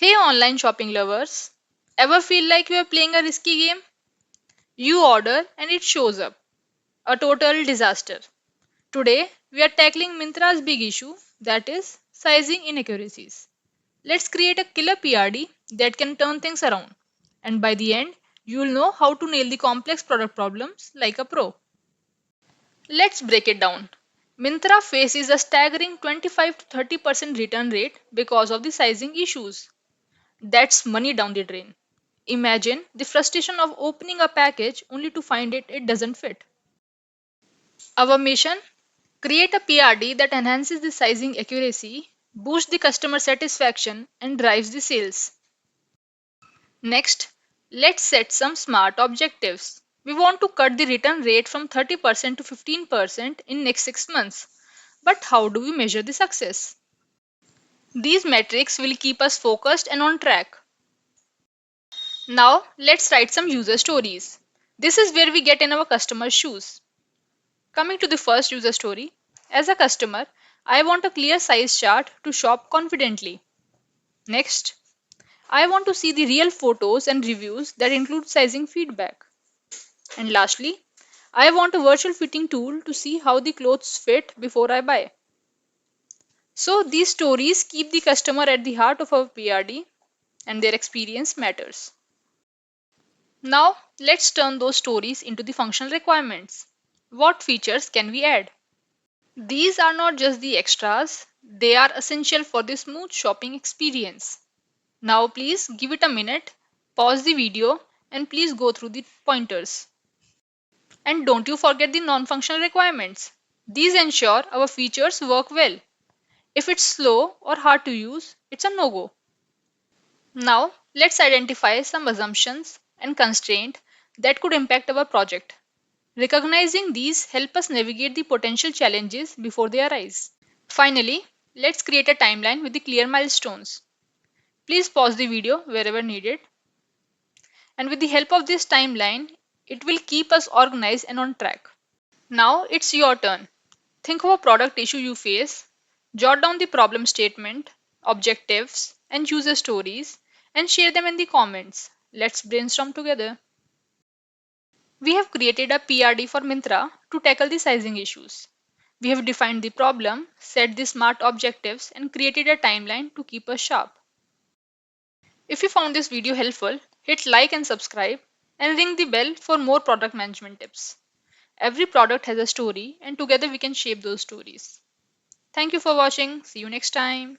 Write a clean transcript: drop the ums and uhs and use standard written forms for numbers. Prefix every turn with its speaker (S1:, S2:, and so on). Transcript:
S1: Hey online shopping lovers, ever feel like you are playing a risky game? You order and it shows up. A total disaster. Today, we are tackling Myntra's big issue, that is sizing inaccuracies. Let's create a killer PRD that can turn things around. And by the end, you'll know how to nail the complex product problems like a pro. Let's break it down. Myntra faces a staggering 25 to 30% return rate because of the sizing issues. That's money down the drain. Imagine the frustration of opening a package only to find it doesn't fit. Our mission: create a PRD that enhances the sizing accuracy, boosts the customer satisfaction, and drives the sales. Next, let's set some smart objectives. We want to cut the return rate from 30% to 15% in next 6 months. But how do we measure the success? These metrics will keep us focused and on track. Now, let's write some user stories. This is where we get in our customer's shoes. Coming to the first user story, as a customer, I want a clear size chart to shop confidently. Next, I want to see the real photos and reviews that include sizing feedback. And lastly, I want a virtual fitting tool to see how the clothes fit before I buy. So these stories keep the customer at the heart of our PRD and their experience matters. Now, let's turn those stories into the functional requirements. What features can we add? These are not just the extras, they are essential for the smooth shopping experience. Now, please give it a minute, pause the video, and please go through the pointers. And don't you forget the non functional requirements. These ensure our features work well. If it's slow or hard to use, it's a no go. Now, let's identify some assumptions and constraints that could impact our project. Recognizing these help us navigate the potential challenges before they arise. Finally, let's create a timeline with the clear milestones. Please pause the video wherever needed. And with the help of this timeline, it will keep us organized and on track. Now it's your turn. Think of a product issue you face, jot down the problem statement, objectives, and user stories, and share them in the comments. Let's brainstorm together. We have created a PRD for Myntra to tackle the sizing issues. We have defined the problem, set the smart objectives, and created a timeline to keep us sharp. If you found this video helpful, hit like and subscribe, and ring the bell for more product management tips. Every product has a story, and together we can shape those stories. Thank you for watching. See you next time.